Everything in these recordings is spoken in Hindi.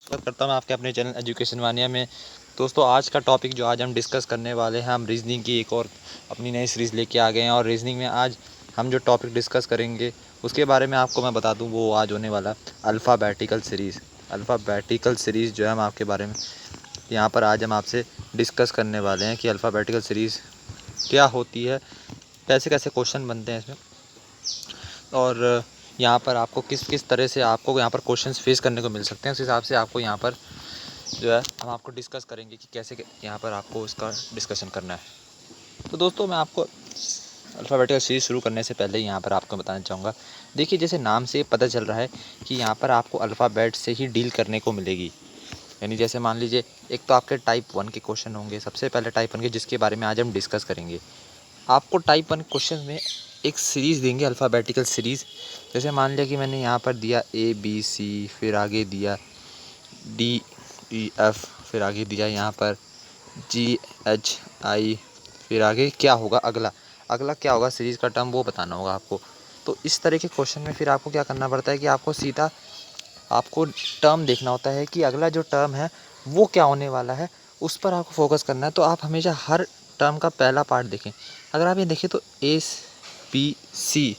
स्वागत करता हूँ आपके अपने चैनल एजुकेशन वानिया में। दोस्तों, आज का टॉपिक जो आज हम डिस्कस करने वाले हैं, हम रीजनिंग की एक और अपनी नई सीरीज़ लेके आ गए हैं। और रीजनिंग में आज हम जो टॉपिक डिस्कस करेंगे उसके बारे में आपको मैं बता दूं, वो आज होने वाला अल्फ़ाबेटिकल सीरीज़। अल्फ़ाबेटिकल सीरीज़ जो है हम आपके बारे में यहाँ पर आज हम आपसे डिस्कस करने वाले हैं कि अल्फ़ाबेटिकल सीरीज़ क्या होती है, कैसे कैसे क्वेश्चन बनते हैं इसमें, और यहाँ पर आपको किस किस तरह से आपको यहाँ पर क्वेश्चंस फेस करने को मिल सकते हैं। उस हिसाब से आपको यहाँ पर जो है हम आपको डिस्कस करेंगे कि कैसे यहाँ पर आपको इसका डिस्कशन करना है। तो दोस्तों, मैं आपको अल्फ़ाबेटिकल सीरीज़ शुरू करने से पहले यहाँ पर आपको बताना चाहूँगा। देखिए, जैसे नाम से पता चल रहा है कि यहाँ पर आपको अल्फ़ाबेट से ही डील करने को मिलेगी। यानी जैसे मान लीजिए, एक तो आपके टाइप 1 के क्वेश्चन होंगे। सबसे पहले टाइप 1 के, जिसके बारे में आज हम डिस्कस करेंगे। आपको टाइप 1 क्वेश्चन में एक सीरीज़ देंगे, अल्फ़ाबेटिकल सीरीज़। जैसे मान लिया कि मैंने यहाँ पर दिया ABC, फिर आगे दिया DEF, फिर आगे दिया यहाँ पर GHI, फिर आगे क्या होगा, अगला अगला क्या होगा सीरीज़ का टर्म, वो बताना होगा आपको। तो इस तरह के क्वेश्चन में फिर आपको क्या करना पड़ता है कि आपको सीधा आपको टर्म देखना होता है कि अगला जो टर्म है वो क्या होने वाला है, उस पर आपको फोकस करना है। तो आप हमेशा हर टर्म का पहला पार्ट देखें। अगर आप ये देखें तो ABC,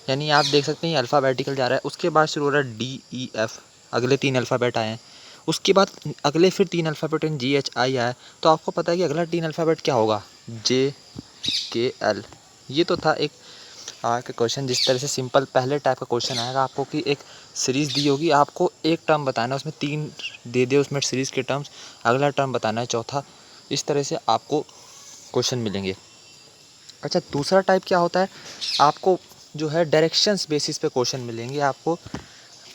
यानी आप देख सकते हैं ये अल्फ़ाबेटिकल जा रहा है। उसके बाद शुरू हो रहा है DEF, अगले 3 अल्फ़ाबेट आए हैं। उसके बाद अगले फिर 3 अल्फ़ाबेट GHI आया। तो आपको पता है कि अगला 3 अल्फ़ाबेट क्या होगा, JKL। ये तो था एक आपका क्वेश्चन। जिस तरह से सिंपल पहले टाइप का क्वेश्चन आएगा आपको कि एक सीरीज़ दी होगी, आपको एक टर्म बताना है, उसमें 3 दे दे उसमें सीरीज़ के टर्म्स, अगला टर्म बताना है चौथा। इस तरह से आपको क्वेश्चन मिलेंगे। अच्छा, दूसरा टाइप क्या होता है, आपको जो है डायरेक्शंस बेसिस पे क्वेश्चन मिलेंगे। आपको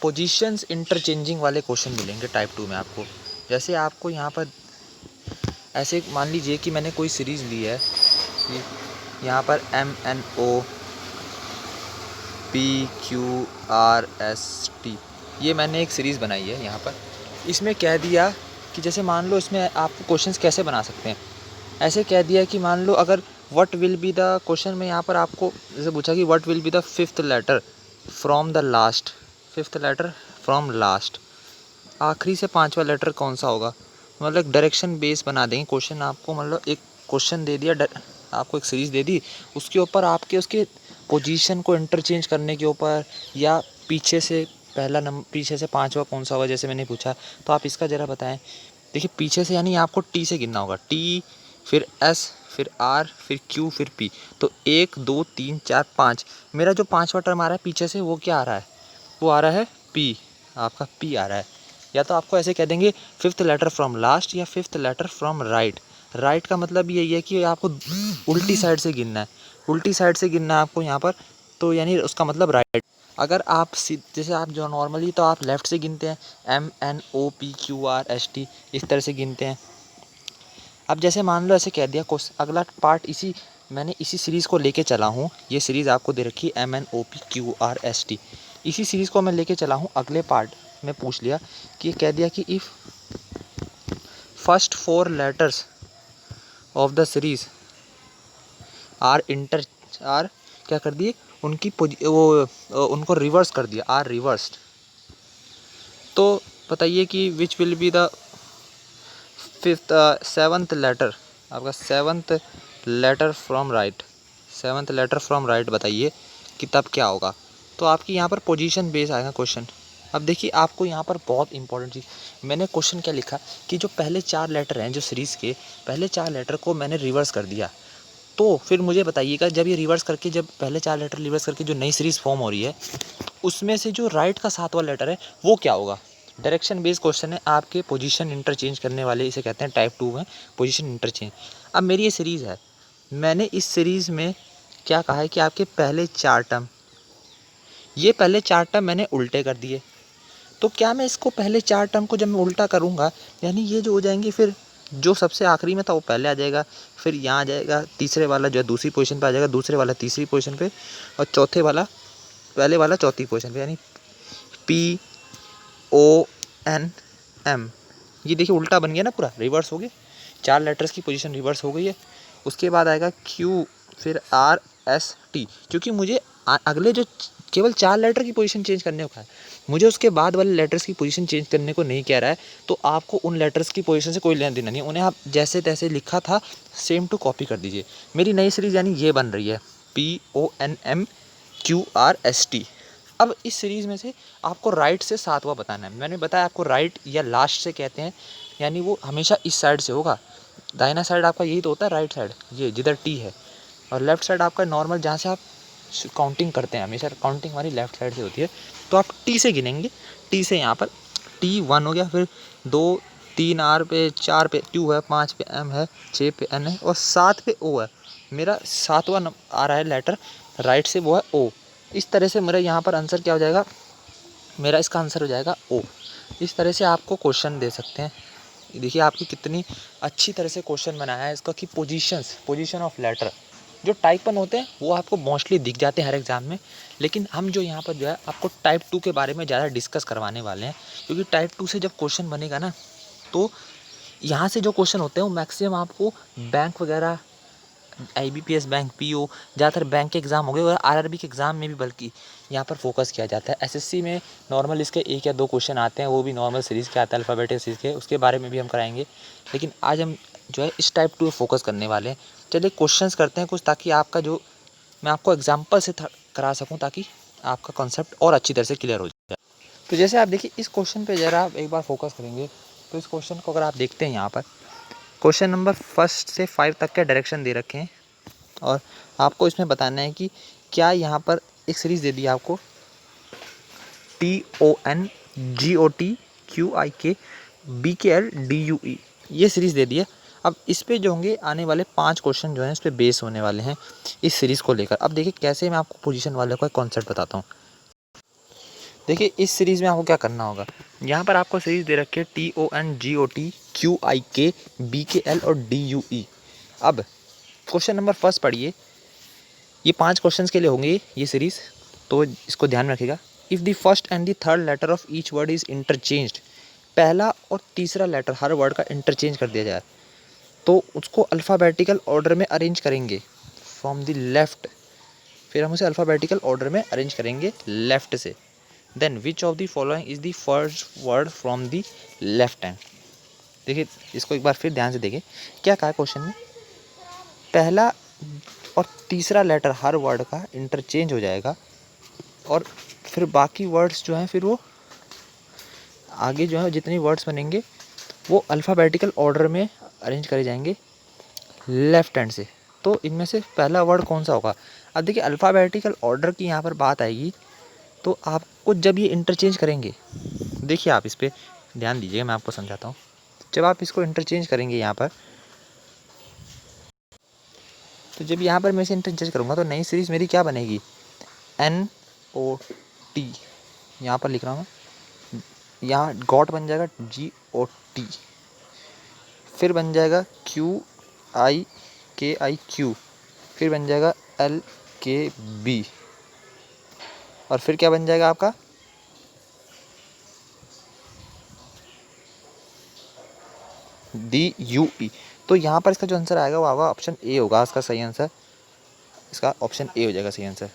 पोजीशंस इंटरचेंजिंग वाले क्वेश्चन मिलेंगे टाइप 2 में आपको। जैसे आपको यहाँ पर ऐसे मान लीजिए कि मैंने कोई सीरीज़ ली है कि यहाँ पर MNOPQRST, ये मैंने एक सीरीज़ बनाई है। यहाँ पर इसमें कह दिया कि जैसे मान लो इसमें आपको क्वेश्चंस कैसे बना सकते हैं। ऐसे कह दिया कि मान लो अगर what will be the question में यहाँ पर आपको जैसे पूछा कि what will be the fifth letter from the last, fifth letter from last, आखिरी से 5वां लेटर कौन सा होगा। मतलब डायरेक्शन बेस बना देंगे क्वेश्चन आपको। मतलब एक क्वेश्चन दे दिया, आपको एक सीरीज़ दे दी, उसके ऊपर आपके उसके पोजीशन को इंटरचेंज करने के ऊपर, या पीछे से पहला नंबर पीछे से 5वां कौन सा होगा, जैसे मैंने पूछा तो आप इसका ज़रा बताएं। देखिए, पीछे से यानी आपको टी से गिनना होगा, टी फिर एस फिर आर फिर क्यू फिर पी। तो 1 2 3 4 5, मेरा जो 5वां टर्म आ रहा है पीछे से वो क्या आ रहा है, वो आ रहा है पी, आपका पी आ रहा है। या तो आपको ऐसे कह देंगे फिफ्थ लेटर फ्रॉम लास्ट या fifth letter from right. Right का मतलब यही है कि आपको उल्टी साइड से गिनना है, उल्टी साइड से गिनना है आपको यहाँ पर। तो यानी उसका मतलब राइट। अगर आप जैसे आप जो नॉर्मली तो आप लेफ़्ट से गिनते हैं, MNOPQRST, इस तरह से गिनते हैं। अब जैसे मान लो ऐसे कह दिया क्वेश्चन, अगला पार्ट मैंने इसी सीरीज़ को लेके चला हूँ। ये सीरीज़ आपको दे रखी है MNOPQRST, इसी सीरीज़ को मैं लेके चला हूँ। अगले पार्ट में पूछ लिया कि ये कह दिया कि if first 4 letters of the series are क्या कर दिए, उनकी उनको रिवर्स कर दिया, आर रिवर्स्ड। तो बताइए कि which will be the seventh letter, आपका seventh letter from right, seventh letter from right बताइए कि तब क्या होगा। तो आपकी यहाँ पर पोजीशन बेस आएगा क्वेश्चन। अब देखिए, आपको यहाँ पर बहुत इंपॉर्टेंट चीज़, मैंने क्वेश्चन क्या लिखा कि जो पहले 4 लेटर हैं, जो सीरीज़ के पहले 4 लेटर को मैंने रिवर्स कर दिया। तो फिर मुझे बताइएगा, जब ये रिवर्स करके, जब पहले 4 लेटर रिवर्स करके जो नई सीरीज़ फॉर्म हो रही है, उसमें से जो राइट का 7वां लेटर है वो क्या होगा। डायरेक्शन बेस्ड क्वेश्चन है, आपके पोजीशन इंटरचेंज करने वाले इसे कहते हैं टाइप 2 में पोजीशन इंटरचेंज। अब मेरी ये सीरीज़ है, मैंने इस सीरीज़ में क्या कहा है कि आपके पहले 4 टर्म, ये पहले 4 टर्म मैंने उल्टे कर दिए। तो क्या मैं इसको पहले 4 टर्म को जब मैं उल्टा करूँगा, यानी ये जो हो जाएंगे, फिर जो सबसे आखिरी में था वो पहले आ जाएगा, फिर यहाँ आ जाएगा, तीसरे वाला जो है दूसरी पोजीशन पे आ जाएगा, दूसरे वाला तीसरी पोजीशन पे, और चौथे वाला पहले वाला चौथी पोजीशन पे, यानी PONM। ये देखिए उल्टा बन गया ना, पूरा रिवर्स हो गया, 4 लेटर्स की पोजीशन रिवर्स हो गई है। उसके बाद आएगा Q, फिर RST, क्योंकि मुझे अगले जो केवल 4 लेटर की पोजीशन चेंज करने को है, मुझे उसके बाद वाले लेटर्स की पोजीशन चेंज करने को नहीं कह रहा है। तो आपको उन लेटर्स की पोजीशन से कोई लेना देना नहीं है, उन्हें आप जैसे तैसे लिखा था सेम टू कॉपी कर दीजिए। मेरी नई सीरीज़ यानी ये बन रही है PONMQRST। अब इस सीरीज़ में से आपको राइट से 7वां बताना है। मैंने बताया आपको राइट या लास्ट से कहते हैं, यानी वो हमेशा इस साइड से होगा। दाहिना साइड आपका यही तो होता है राइट साइड, ये जिधर टी है, और लेफ्ट साइड आपका नॉर्मल जहाँ से आप काउंटिंग करते हैं, हमेशा काउंटिंग हमारी लेफ्ट साइड से होती है। तो आप टी से गिनेंगे, टी से यहाँ पर T1 हो गया, फिर 2 3 R पे, 4 पे Q है, 5 पे M है, 6 पे N है और 7 पे O है। मेरा 7वां आ रहा है लेटर राइट से, वो है O। इस तरह से मेरा यहाँ पर आंसर क्या हो जाएगा, मेरा इसका आंसर हो जाएगा O। इस तरह से आपको क्वेश्चन दे सकते हैं। देखिए आपकी कितनी अच्छी तरह से क्वेश्चन बनाया है इसका कि पोजीशन ऑफ लेटर जो टाइप 1 होते हैं वो आपको मोस्टली दिख जाते हैं हर एग्ज़ाम में, लेकिन हम जो यहाँ पर जो है आपको टाइप 2 के बारे में ज़्यादा डिस्कस करवाने वाले हैं। क्योंकि टाइप 2 से जब क्वेश्चन बनेगा ना, तो यहाँ से जो क्वेश्चन होते हैं वो मैक्सिमम आपको बैंक वगैरह, IBPS बैंक, PO, ज़्यादातर बैंक के एग्ज़ाम हो गए और RRB के एग्ज़ाम में भी बल्कि यहाँ पर फोकस किया जाता है। SSC में नॉर्मल इसके 1 या 2 क्वेश्चन आते हैं, वो भी नॉर्मल सीरीज़ के आते हैं, अल्फ़ाबेटिक सीरीज़ के, उसके बारे में भी हम कराएंगे। लेकिन आज हम जो है इस टाइप 2 फोकस करने वाले हैं। चलिए क्वेश्चंस करते हैं कुछ, ताकि आपका जो मैं आपको एग्जाम्पल से करा सकूँ, ताकि आपका कॉन्सेप्ट और अच्छी तरह से क्लियर हो जाए। तो जैसे आप देखिए इस क्वेश्चन पे ज़रा आप एक बार फोकस करेंगे, तो इस क्वेश्चन को अगर आप देखते हैं, यहाँ पर क्वेश्चन नंबर 1 से 5 तक के डायरेक्शन दे रखे हैं और आपको इसमें बताना है कि क्या यहाँ पर एक सीरीज़ दे दी है आपको TONGOTQIKBKLDUE, ये सीरीज़ दे दी है। अब इस पे जो होंगे आने वाले 5 क्वेश्चन जो हैं इस पे बेस होने वाले हैं इस सीरीज़ को लेकर। अब देखिए कैसे मैं आपको पोजीशन वाले का कॉन्सेप्ट बताता हूँ। देखिए इस सीरीज़ में आपको क्या करना होगा, यहाँ पर आपको सीरीज़ दे रखी है TONGOTQIKBKL और DUE। अब क्वेश्चन नंबर 1 पढ़िए, ये 5 क्वेश्चंस के लिए होंगे ये सीरीज़, तो इसको ध्यान रखिएगा। If the first and the third letter of each word is interchanged, पहला और तीसरा लेटर हर वर्ड का इंटरचेंज कर दिया जाए तो उसको अल्फ़ाबेटिकल ऑर्डर में अरेंज करेंगे फ्रॉम द लेफ़्ट, फिर हम उसे अल्फ़ाबेटिकल ऑर्डर में अरेंज करेंगे लेफ़्ट से। Then which of the following is the first word from the left hand. देखिए इसको एक बार फिर ध्यान से देखिए क्या कहा है क्वेश्चन में, पहला और तीसरा लेटर हर वर्ड का इंटरचेंज हो जाएगा और फिर बाकी वर्ड्स जो हैं फिर वो आगे जो है जितने वर्ड्स बनेंगे वो अल्फ़ाबेटिकल ऑर्डर में अरेंज करे जाएंगे लेफ़्ट हैंड से। तो इनमें से पहला वर्ड कौन सा होगा। अब देखिए अल्फ़ाबेटिकल ऑर्डर की यहाँ पर बात आएगी, तो आपको जब ये इंटरचेंज करेंगे, देखिए आप इस पर ध्यान दीजिएगा, मैं आपको समझाता हूँ। जब आप इसको इंटरचेंज करेंगे यहाँ पर, तो जब यहाँ पर मैं इसे इंटरचेंज करूँगा तो नई सीरीज़ मेरी क्या बनेगी, NOT, यहाँ पर लिख रहा हूँ मैं, यहाँ गॉट बन जाएगा GOT, फिर बन जाएगा QIKIQ, फिर बन जाएगा LKB, और फिर क्या बन जाएगा आपका DUE। तो यहाँ पर इसका जो आंसर आएगा वो आएगा ऑप्शन ए होगा इसका सही आंसर, इसका ऑप्शन ए हो जाएगा सही आंसर।